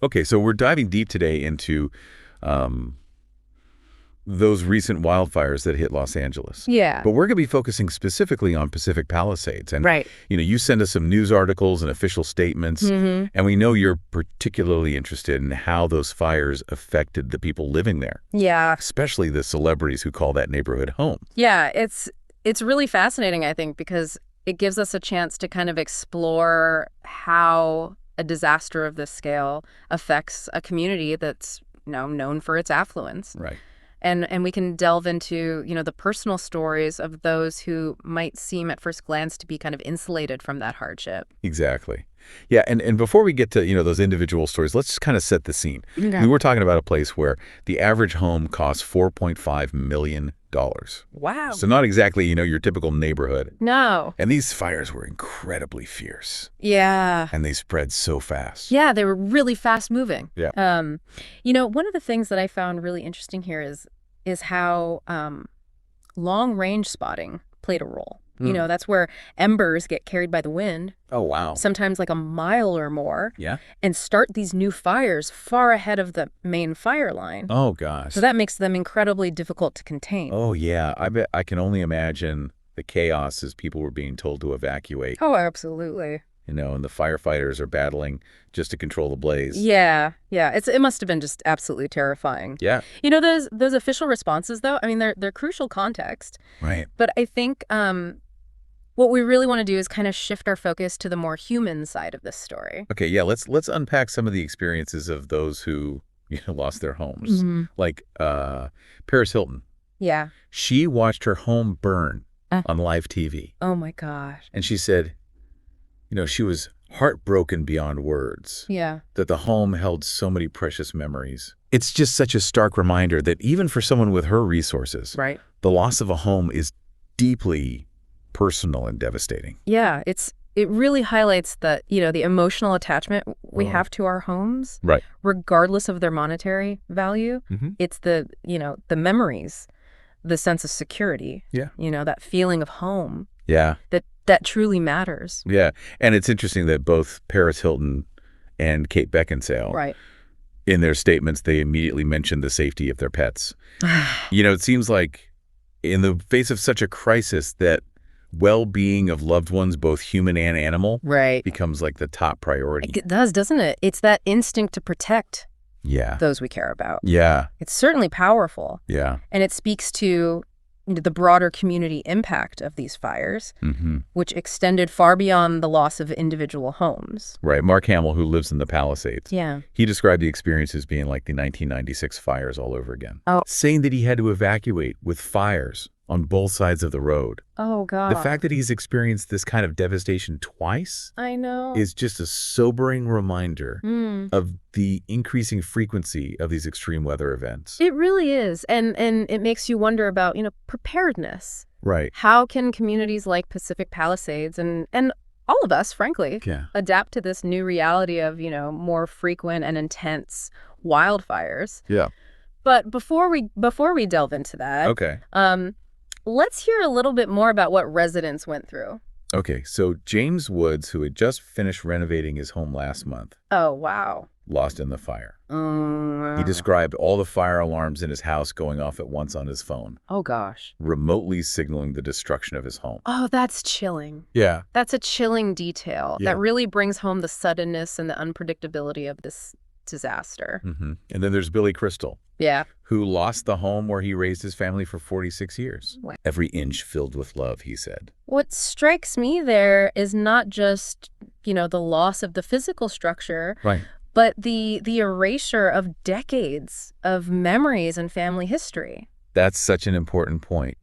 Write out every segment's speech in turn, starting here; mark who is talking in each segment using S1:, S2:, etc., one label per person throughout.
S1: Okay, so we're diving deep today into um, those recent wildfires that hit Los Angeles.
S2: Yeah.
S1: But we're going to be focusing specifically on Pacific Palisades. And,
S2: Right.
S1: you send us some news articles and official statements, and we know you're particularly interested in how those fires affected the people living there,
S2: Yeah.
S1: especially the celebrities who call that neighborhood home.
S2: Yeah, it's really fascinating, I think, because it gives us a chance to kind of explore how a disaster of this scale affects a community that's, known for its affluence.
S1: Right.
S2: And we can delve into, the personal stories of those who might seem at first glance to be kind of insulated from that hardship.
S1: Exactly. Yeah, and before we get to, those individual stories, let's just kind of set the scene.
S2: Okay.
S1: I mean, we're talking about a place where the average home costs $4.5 million.
S2: Wow.
S1: So not exactly, your typical neighborhood.
S2: No.
S1: And these fires were incredibly fierce.
S2: Yeah.
S1: And they spread so fast.
S2: Yeah, they were really fast moving.
S1: Yeah.
S2: One of the things that I found really interesting here is how long range spotting played a role. That's where embers get carried by the wind,
S1: Oh, wow.
S2: sometimes like a mile or more,
S1: Yeah?
S2: and start these new fires far ahead of the main fire line.
S1: Oh, gosh.
S2: So that makes them incredibly difficult to contain.
S1: Oh, yeah. I can only imagine the chaos as people were being told to evacuate,
S2: Oh, absolutely.
S1: and the firefighters are battling just to control the blaze.
S2: Yeah. It must have been just absolutely terrifying.
S1: Yeah.
S2: Those official responses, though, I mean, they're crucial context.
S1: Right.
S2: But I think what we really want to do is kind of shift our focus to the more human side of this story.
S1: Okay, yeah, let's unpack some of the experiences of those who, lost their homes. Like Paris Hilton.
S2: Yeah.
S1: She watched her home burn
S2: Uh.
S1: on live TV.
S2: Oh, my gosh.
S1: And she said, she was heartbroken beyond words
S2: Yeah.
S1: that the home held so many precious memories. It's just such a stark reminder that even for someone with her resources,
S2: Right.
S1: the loss of a home is deeply personal and devastating.
S2: Yeah. It really highlights the emotional attachment we have to our homes,
S1: Right.
S2: regardless of their monetary value. It's the memories, the sense of security.
S1: Yeah.
S2: That feeling of home
S1: Yeah.
S2: that truly matters.
S1: Yeah. And it's interesting that both Paris Hilton and Kate Beckinsale,
S2: Right.
S1: in their statements, they immediately mentioned the safety of their pets. It seems like in the face of such a crisis that well-being of loved ones, both human and animal,
S2: Right.
S1: becomes like the top priority.
S2: It does, doesn't it? It's that instinct to protect
S1: Yeah.
S2: those we care about.
S1: Yeah.
S2: It's certainly powerful.
S1: Yeah.
S2: And it speaks to the broader community impact of these fires, which extended far beyond the loss of individual homes.
S1: Right. Mark Hamill, who lives in the Palisades,
S2: Yeah.
S1: he described the experience as being like the 1996 fires all over again,
S2: Oh.
S1: saying that he had to evacuate with fires on both sides of the road.
S2: Oh, God.
S1: The fact that he's experienced this kind of devastation twice
S2: I know.
S1: is just a sobering reminder
S2: Mm.
S1: of the increasing frequency of these extreme weather events.
S2: It really is. And it makes you wonder about, preparedness.
S1: Right.
S2: How can communities like Pacific Palisades and all of us, frankly,
S1: Yeah.
S2: adapt to this new reality of, more frequent and intense wildfires?
S1: Yeah.
S2: But before we delve into that,
S1: Okay.
S2: let's hear a little bit more about what residents went through.
S1: Okay. So James Woods, who had just finished renovating his home last month,
S2: Oh, wow.
S1: lost in the fire. He described all the fire alarms in his house going off at once on his phone,
S2: Oh, gosh.
S1: remotely signaling the destruction of his home.
S2: Oh, that's chilling.
S1: Yeah.
S2: That's a chilling detail
S1: Yeah.
S2: that really brings home the suddenness and the unpredictability of this disaster.
S1: And then there's Billy Crystal,
S2: Yeah.
S1: who lost the home where he raised his family for 46 years.
S2: Wow.
S1: Every inch filled with love, he said.
S2: What strikes me there is not just, the loss of the physical structure,
S1: Right.
S2: but the erasure of decades of memories and family history.
S1: That's such an important point.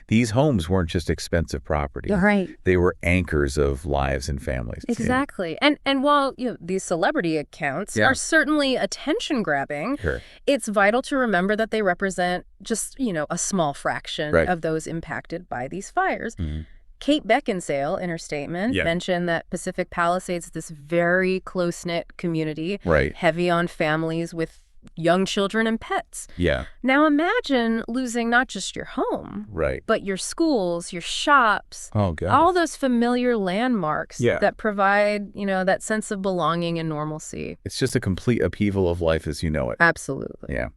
S1: These homes weren't just expensive property.
S2: Right.
S1: They were anchors of lives and families.
S2: Exactly. And while these celebrity accounts
S1: Yeah.
S2: are certainly attention-grabbing,
S1: Sure.
S2: it's vital to remember that they represent just, a small fraction
S1: Right.
S2: of those impacted by these fires.
S1: Mhm.
S2: Kate Beckinsale, in her statement,
S1: Yeah.
S2: mentioned that Pacific Palisades is this very close-knit community,
S1: Right.
S2: heavy on families with young children and pets.
S1: Yeah.
S2: Now imagine losing not just your home,
S1: Right.
S2: but your schools, your shops,
S1: Oh, God.
S2: all those familiar landmarks
S1: Yeah.
S2: that provide, that sense of belonging and normalcy.
S1: It's just a complete upheaval of life as you know it.
S2: Absolutely.
S1: Yeah.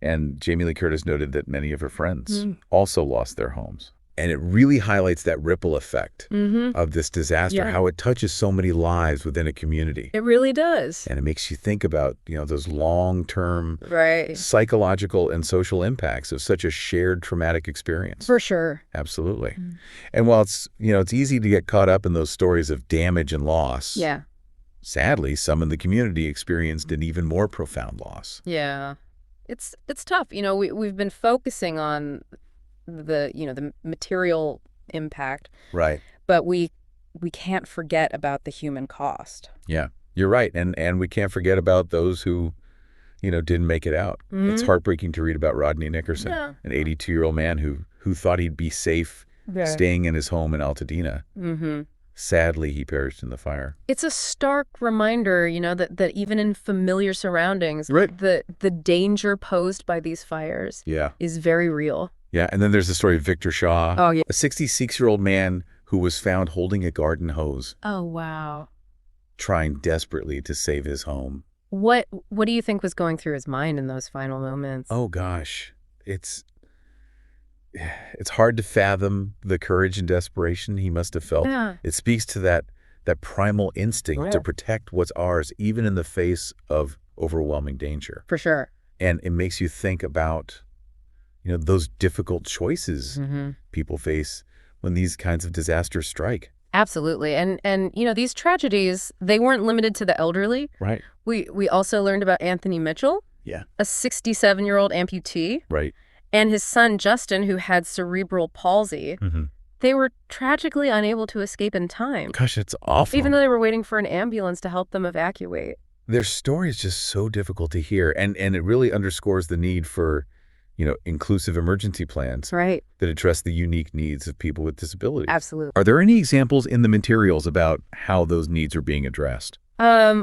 S1: And Jamie Lee Curtis noted that many of her friends also lost their homes. And it really highlights that ripple effect of this disaster, how it touches so many lives within a community.
S2: It really does.
S1: And it makes you think about, those long-term
S2: Right.
S1: psychological and social impacts of such a shared traumatic experience.
S2: For sure.
S1: Absolutely. And while it's easy to get caught up in those stories of damage and loss,
S2: Yeah.
S1: sadly, some in the community experienced an even more profound loss.
S2: Yeah. It's tough. We've been focusing on the material impact.
S1: Right.
S2: But we can't forget about the human cost.
S1: Yeah, you're right. And we can't forget about those who, didn't make it out. It's heartbreaking to read about Rodney Nickerson, an 82-year-old man who thought he'd be safe staying in his home in Altadena. Sadly, he perished in the fire.
S2: It's a stark reminder, that even in familiar surroundings,
S1: Right.
S2: the danger posed by these fires is very real.
S1: Yeah, and then there's the story of Victor Shaw,
S2: Oh, yeah.
S1: a 66-year-old man who was found holding a garden hose,
S2: Oh, wow.
S1: trying desperately to save his home.
S2: What do you think was going through his mind in those final moments?
S1: Oh, gosh. It's hard to fathom the courage and desperation he must have felt.
S2: Yeah.
S1: It speaks to that primal instinct to protect what's ours, even in the face of overwhelming danger.
S2: For sure.
S1: And it makes you think about, those difficult choices people face when these kinds of disasters strike.
S2: Absolutely. And these tragedies, they weren't limited to the elderly.
S1: Right.
S2: We also learned about Anthony Mitchell,
S1: Yeah.
S2: a 67-year-old amputee,
S1: Right.
S2: and his son Justin, who had cerebral palsy. They were tragically unable to escape in time,
S1: Gosh, it's awful.
S2: even though they were waiting for an ambulance to help them evacuate.
S1: Their story is just so difficult to hear, and it really underscores the need for, inclusive emergency plans
S2: Right.
S1: that address the unique needs of people with disabilities.
S2: Absolutely.
S1: Are there any examples in the materials about how those needs are being addressed?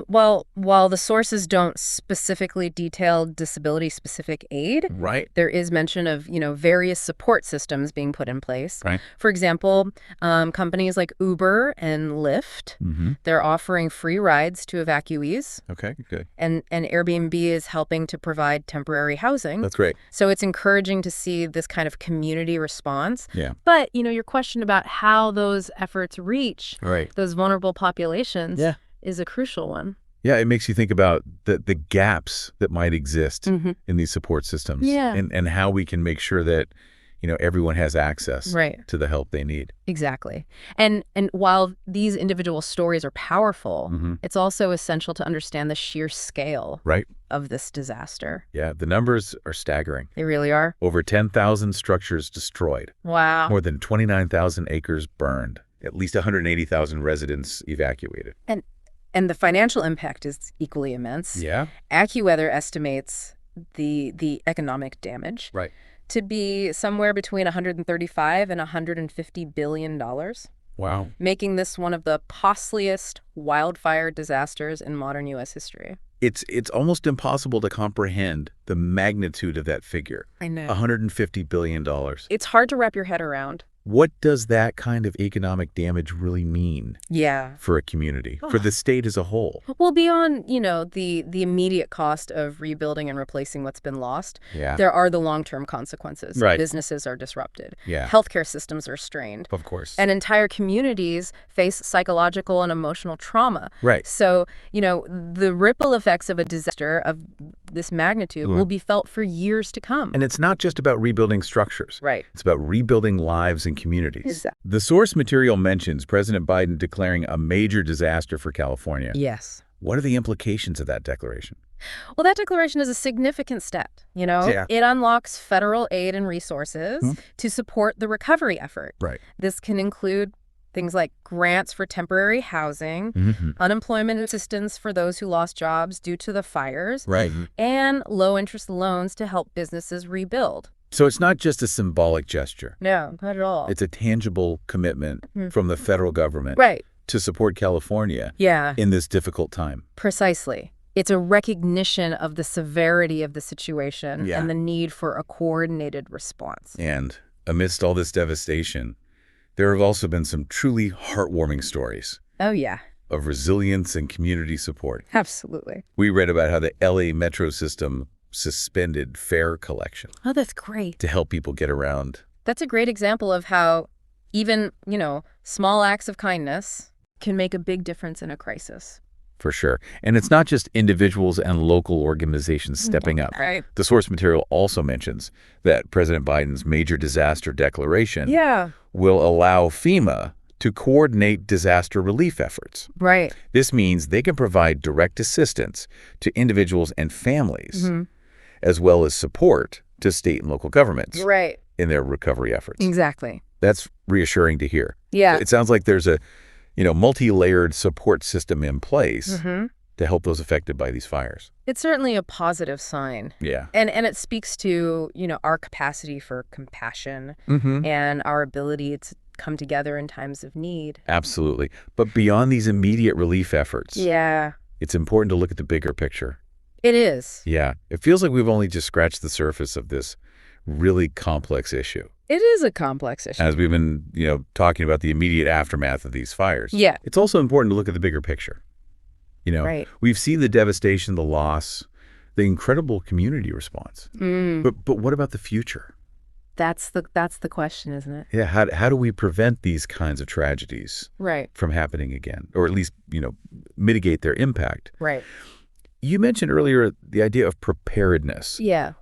S2: Well, while the sources don't specifically detail disability-specific aid,
S1: Right.
S2: there is mention of, various support systems being put in place.
S1: Right.
S2: For example, companies like Uber and Lyft, they're offering free rides to evacuees,
S1: Okay, good.
S2: and Airbnb is helping to provide temporary housing.
S1: That's great.
S2: So it's encouraging to see this kind of community response.
S1: Yeah.
S2: But, your question about how those efforts reach
S1: Right.
S2: those vulnerable populations is a crucial one.
S1: Yeah, it makes you think about the gaps that might exist in these support systems.
S2: Yeah.
S1: And how we can make sure that, everyone has access
S2: Right.
S1: to the help they need.
S2: Exactly. And while these individual stories are powerful, it's also essential to understand the sheer scale
S1: Right.
S2: of this disaster.
S1: Yeah, the numbers are staggering.
S2: They really are.
S1: Over 10,000 structures destroyed.
S2: Wow.
S1: More than 29,000 acres burned. At least 180,000 residents evacuated.
S2: And the financial impact is equally immense.
S1: Yeah.
S2: AccuWeather estimates the economic damage
S1: Right.
S2: to be somewhere between $135 and $150 billion,
S1: Wow.
S2: making this one of the costliest wildfire disasters in modern U.S. history.
S1: It's almost impossible to comprehend the magnitude of that figure.
S2: I know.
S1: $150 billion.
S2: It's hard to wrap your head around.
S1: What does that kind of economic damage really mean
S2: Yeah.
S1: for a community, for the state as a whole?
S2: Well, beyond, the immediate cost of rebuilding and replacing what's been lost,
S1: Yeah.
S2: there are the long-term consequences.
S1: Right.
S2: Businesses are disrupted.
S1: Yeah.
S2: Healthcare systems are strained.
S1: Of course.
S2: And entire communities face psychological and emotional trauma.
S1: Right.
S2: So, the ripple effects of a disaster of this magnitude will be felt for years to come.
S1: And it's not just about rebuilding structures.
S2: Right.
S1: It's about rebuilding lives and communities.
S2: Exactly.
S1: The source material mentions President Biden declaring a major disaster for California.
S2: Yes.
S1: What are the implications of that declaration?
S2: Well, that declaration is a significant step.
S1: Yeah.
S2: It unlocks federal aid and resources to support the recovery effort.
S1: Right.
S2: This can include things like grants for temporary housing, unemployment assistance for those who lost jobs due to the fires,
S1: Right.
S2: and low-interest loans to help businesses rebuild.
S1: So it's not just a symbolic gesture.
S2: No, not at all.
S1: It's a tangible commitment from the federal government
S2: Right.
S1: to support California
S2: Yeah,
S1: in this difficult time.
S2: precisely. It's a recognition of the severity of the situation
S1: Yeah.
S2: and the need for a coordinated response.
S1: And amidst all this devastation, there have also been some truly heartwarming stories
S2: Oh, yeah.
S1: of resilience and community support.
S2: Absolutely.
S1: We read about how the LA metro system suspended fare collection
S2: Oh, that's great.
S1: to help people get around.
S2: That's a great example of how even, small acts of kindness can make a big difference in a crisis.
S1: For sure. And it's not just individuals and local organizations stepping up.
S2: Right.
S1: The source material also mentions that President Biden's major disaster declaration
S2: Yeah.
S1: will allow FEMA to coordinate disaster relief efforts.
S2: Right.
S1: This means they can provide direct assistance to individuals and families, as well as support to state and local governments
S2: Right.
S1: in their recovery efforts.
S2: Exactly.
S1: That's reassuring to hear.
S2: Yeah.
S1: It sounds like there's a multi-layered support system in place to help those affected by these fires.
S2: It's certainly a positive sign.
S1: Yeah.
S2: And it speaks to, our capacity for compassion and our ability to come together in times of need.
S1: Absolutely. But beyond these immediate relief efforts,
S2: Yeah,
S1: it's important to look at the bigger picture.
S2: it is.
S1: Yeah. It feels like we've only just scratched the surface of this really complex issue.
S2: It is a complex issue.
S1: As we've been, talking about the immediate aftermath of these fires.
S2: Yeah.
S1: It's also important to look at the bigger picture.
S2: Right.
S1: We've seen the devastation, the loss, the incredible community response. But what about the future?
S2: That's the question, isn't it?
S1: Yeah. How do we prevent these kinds of tragedies
S2: Right.
S1: from happening again, or at least, mitigate their impact?
S2: Right.
S1: You mentioned earlier the idea of preparedness.
S2: Yeah.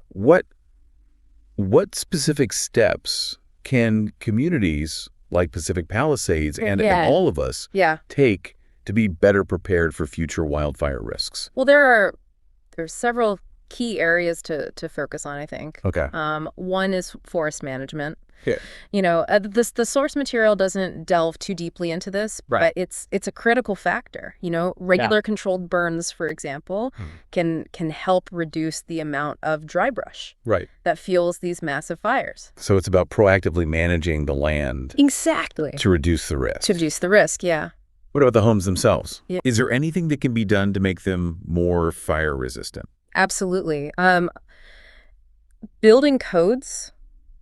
S1: What specific steps can communities like Pacific Palisades and all of us take to be better prepared for future wildfire risks?
S2: Well, there's several key areas to focus on, I think.
S1: Okay.
S2: One is forest management.
S1: Yeah.
S2: The source material doesn't delve too deeply into this,
S1: Right.
S2: but it's a critical factor. Regular controlled burns, for example, can help reduce the amount of dry brush
S1: Right.
S2: that fuels these massive fires.
S1: So it's about proactively managing the land
S2: Exactly.
S1: to reduce the risk.
S2: To reduce the risk, yeah.
S1: What about the homes themselves?
S2: Yeah.
S1: Is there anything that can be done to make them more fire resistant?
S2: Absolutely. Building codes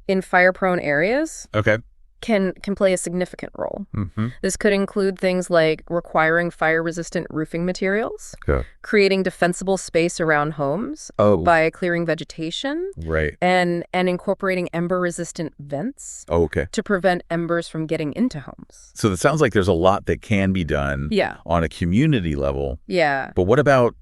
S2: in fire-prone areas
S1: Okay.
S2: can play a significant role.
S1: Mm-hmm.
S2: This could include things like requiring fire-resistant roofing materials,
S1: Okay.
S2: creating defensible space around homes
S1: Oh,
S2: by clearing vegetation,
S1: right.
S2: and incorporating ember-resistant vents
S1: Oh, okay.
S2: to prevent embers from getting into homes.
S1: So it sounds like there's a lot that can be done
S2: Yeah.
S1: on a community level.
S2: Yeah.
S1: But what about,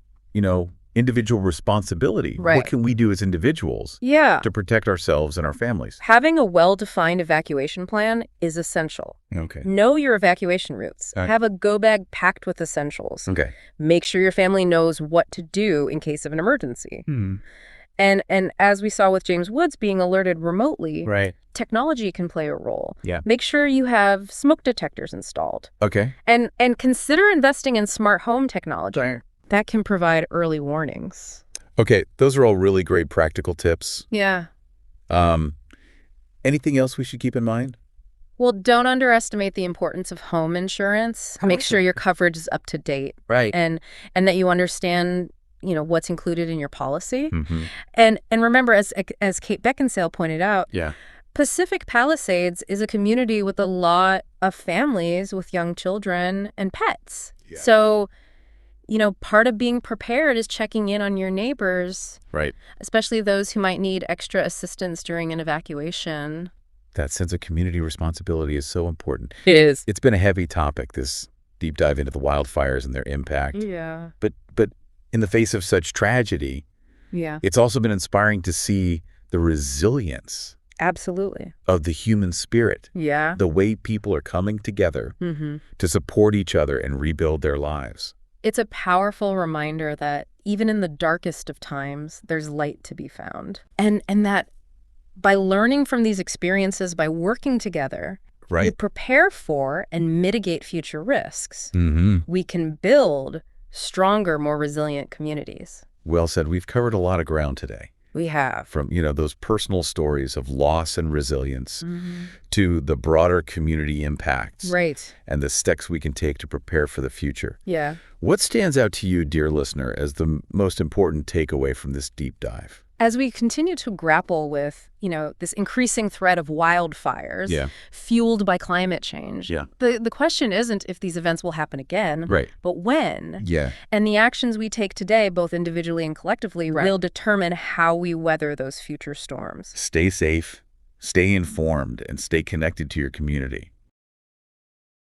S1: individual responsibility?
S2: Right.
S1: What can we do as individuals
S2: Yeah.
S1: to protect ourselves and our families?
S2: Having a well-defined evacuation plan is essential.
S1: Okay.
S2: Know your evacuation routes.
S1: All right.
S2: Have a go bag packed with essentials.
S1: Okay.
S2: Make sure your family knows what to do in case of an emergency. And as we saw with James Woods being alerted remotely,
S1: Right.
S2: technology can play a role.
S1: Yeah.
S2: Make sure you have smoke detectors installed.
S1: Okay.
S2: And consider investing in smart home technology. That can provide early warnings.
S1: Okay. Those are all really great practical tips.
S2: Yeah.
S1: Anything else we should keep in mind?
S2: Well, don't underestimate the importance of home insurance. Make sure your coverage is up to date.
S1: Right.
S2: And that you understand, what's included in your policy.
S1: Mm-hmm.
S2: And remember, as Kate Beckinsale pointed out,
S1: Yeah.
S2: Pacific Palisades is a community with a lot of families with young children and pets.
S1: Yeah.
S2: So, part of being prepared is checking in on your neighbors,
S1: Right.
S2: especially those who might need extra assistance during an evacuation.
S1: That sense of community responsibility is so important.
S2: It is.
S1: It's been a heavy topic, this deep dive into the wildfires and their impact.
S2: Yeah.
S1: But in the face of such tragedy,
S2: Yeah.
S1: it's also been inspiring to see the resilience
S2: Absolutely.
S1: of the human spirit,
S2: Yeah.
S1: the way people are coming together
S2: Mm-hmm.
S1: to support each other and rebuild their lives.
S2: It's a powerful reminder that even in the darkest of times, there's light to be found. And that by learning from these experiences, by working together, we
S1: Right.
S2: prepare for and mitigate future risks.
S1: Mm-hmm.
S2: We can build stronger, more resilient communities.
S1: Well said. We've covered a lot of ground today.
S2: We have.
S1: From, those personal stories of loss and resilience to the broader community impacts.
S2: Right.
S1: And the steps we can take to prepare for the future.
S2: Yeah.
S1: What stands out to you, dear listener, as the most important takeaway from this deep dive?
S2: As we continue to grapple with, this increasing threat of wildfires fueled by climate change, the question isn't if these events will happen again, but when.
S1: Yeah.
S2: And the actions we take today, both individually and collectively, will determine how we weather those future storms.
S1: Stay safe, stay informed, and stay connected to your community.